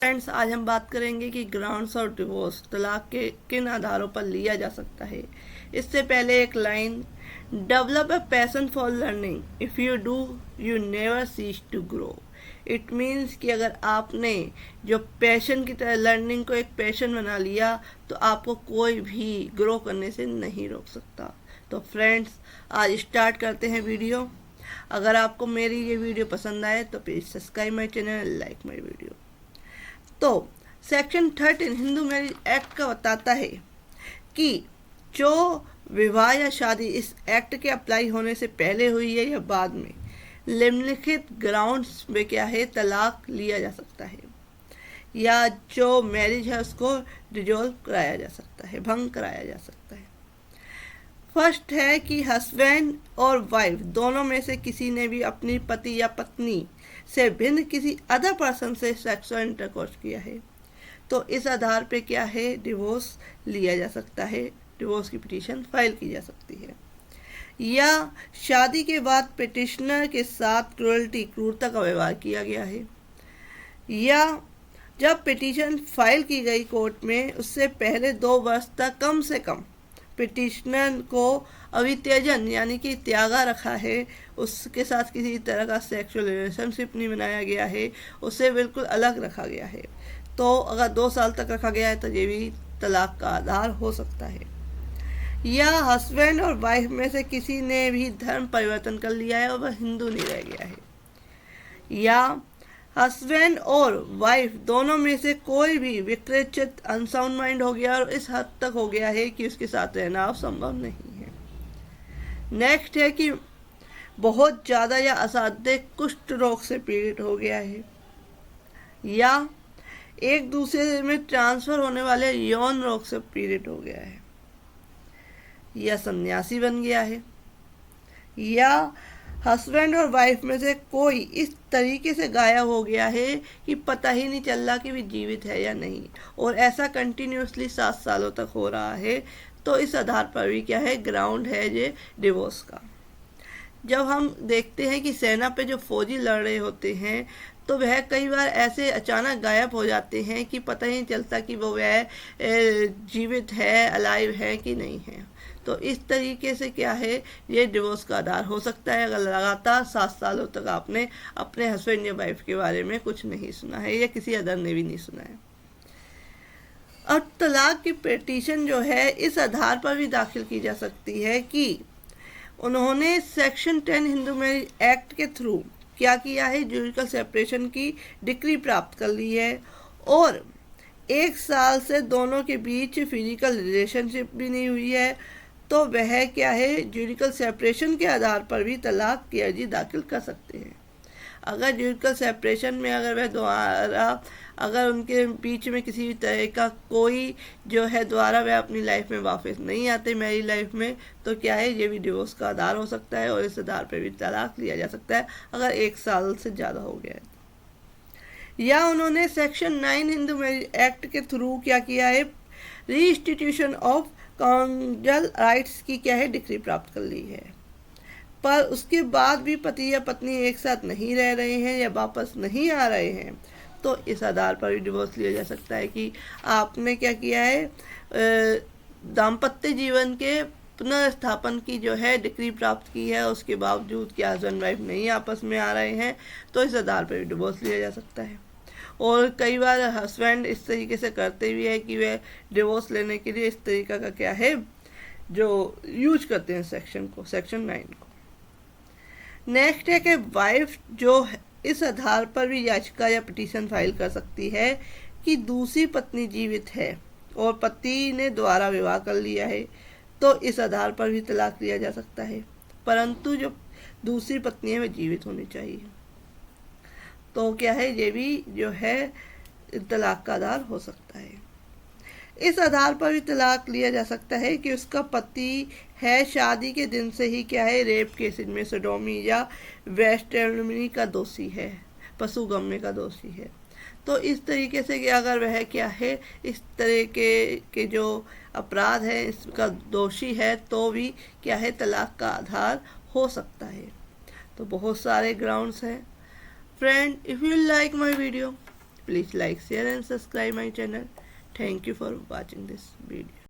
Friends, आज हम बात करेंगे कि ग्राउंड्स ऑफ डिवोर्स तलाक के किन आधारों पर लिया जा सकता है। इससे पहले एक line, develop a passion for learning, if you do you never cease to grow. It means कि अगर आपने जो पैशन की तरह लर्निंग को एक पैशन बना लिया तो आपको कोई भी ग्रो करने से नहीं रोक सकता। तो फ्रेंड्स, आज स्टार्ट करते हैं वीडियो। अगर आपको मेरी ये वीडियो पसंद आए तो please subscribe my channel, like my video. तो सेक्शन 13 हिंदू मैरिज एक्ट का बताता है कि जो विवाह या शादी इस एक्ट के अप्लाई होने से पहले हुई है या बाद में, निम्नलिखित ग्राउंड्स में क्या है तलाक लिया जा सकता है या जो मैरिज है उसको डिजोल्व कराया जा सकता है, भंग कराया जा सकता है। फर्स्ट है कि हस्बैंड और वाइफ दोनों में से किसी ने भी अपनी पति या पत्नी से भिन्न किसी अदर पर्सन से सेक्सुअल इंटरकोर्स किया है तो इस आधार पे क्या है डिवोर्स लिया जा सकता है, डिवोर्स की पिटीशन फाइल की जा सकती है। या शादी के बाद पिटिशनर के साथ क्रूरता का व्यवहार किया गया है, या जब पिटीशन फाइल की गई कोर्ट में उससे पहले 2 वर्ष तक कम से कम पिटिशनर को अवित्यजन यानी कि त्यागा रखा है, उसके साथ किसी तरह का सेक्सुअल रिलेशनशिप नहीं बनाया गया है, उसे बिल्कुल अलग रखा गया है। तो अगर 2 साल तक रखा गया है तो ये भी तलाक का आधार हो सकता है। या हस्बैंड और वाइफ में से किसी ने भी धर्म परिवर्तन कर लिया है और वह हिंदू नहीं रह गया है। या हस्बैंड और वाइफ दोनों में से कोई भी विकृत अनसाउंड माइंड हो गया और इस हद तक हो गया है कि उसके साथ रहना अब संभव नहीं है। नेक्स्ट है कि बहुत ज़्यादा या असाध्य कुष्ठ रोग से पीड़ित हो गया है, या एक दूसरे में ट्रांसफर होने वाले यौन रोग से पीड़ित हो गया है, या सन्यासी बन गया है, या हस्बैंड और वाइफ में से कोई इस तरीके से गायब हो गया है कि पता ही नहीं चल रहा कि वे जीवित है या नहीं, और ऐसा कंटिन्यूसली 7 सालों तक हो रहा है। तो इस आधार पर भी क्या है ग्राउंड है ये डिवोर्स का। जब हम देखते हैं कि सेना पे जो फौजी लड़ रहे होते हैं तो वह कई बार ऐसे अचानक गायब हो जाते हैं कि पता ही नहीं चलता कि वह जीवित है, अलाइव है कि नहीं है। तो इस तरीके से क्या है ये डिवोर्स का आधार हो सकता है अगर लगातार 7 सालों तक आपने अपने हस्बैंड या वाइफ के बारे में कुछ नहीं सुना है या किसी अदर ने भी नहीं सुना है। और तलाक की पिटीशन जो है इस आधार पर भी दाखिल की जा सकती है कि उन्होंने सेक्शन 10 हिंदू मैरिज एक्ट के थ्रू क्या किया है, ज्यूडिकल सेपरेशन की डिक्री प्राप्त कर ली है और 1 साल से दोनों के बीच फिजिकल रिलेशनशिप भी नहीं हुई है, तो वह क्या है ज्यूडिकल सेपरेशन के आधार पर भी तलाक की अर्जी दाखिल कर सकते हैं। अगर ज्यूडिकल सेपरेशन में अगर वह दोबारा अगर उनके बीच में किसी भी तरह का कोई जो है दोबारा वह अपनी लाइफ में वापस नहीं आते मेरी लाइफ में, तो क्या है ये भी डिवोर्स का आधार हो सकता है और इस आधार पर भी तलाक लिया जा सकता है अगर 1 साल से ज़्यादा हो गया है। या उन्होंने सेक्शन 9 हिंदू मैरिज एक्ट के थ्रू क्या किया है, रीइंस्टीट्यूशन ऑफ कॉन्जुगल राइट्स की क्या है डिक्री प्राप्त कर ली है, पर उसके बाद भी पति या पत्नी एक साथ नहीं रह रहे हैं या वापस नहीं आ रहे हैं, तो इस आधार पर भी डिवोर्स लिया जा सकता है कि आपने क्या किया है दाम्पत्य जीवन के पुनर्स्थापन की जो है डिक्री प्राप्त की है, उसके बावजूद कि हस्बैंड वाइफ नहीं आपस में आ रहे हैं, तो इस आधार पर भी डिवोर्स लिया जा सकता है। और कई बार हस्बैंड इस तरीके से करते भी है कि वे डिवोर्स लेने के लिए इस तरीका का क्या है जो यूज करते हैं सेक्शन 9 को। नेक्स्ट है कि वाइफ जो इस आधार पर भी याचिका या पिटीशन फाइल कर सकती है कि दूसरी पत्नी जीवित है और पति ने दोबारा विवाह कर लिया है, तो इस आधार पर भी तलाक लिया जा सकता है, परंतु जो दूसरी पत्नी है वह जीवित होनी चाहिए। तो क्या है ये भी जो है तलाक का आधार हो सकता है। इस आधार पर भी तलाक लिया जा सकता है कि उसका पति है शादी के दिन से ही क्या है रेप केसेज में सोडोमी या वेस्टर्नमी का दोषी है, पशुगम्य का दोषी है। तो इस तरीके से कि अगर वह क्या है इस तरह के जो अपराध है इसका दोषी है तो भी क्या है तलाक का आधार हो सकता है। तो बहुत सारे ग्राउंड्स हैं। Friend, if you like my video, Please like, share and subscribe my channel. Thank you for watching this video.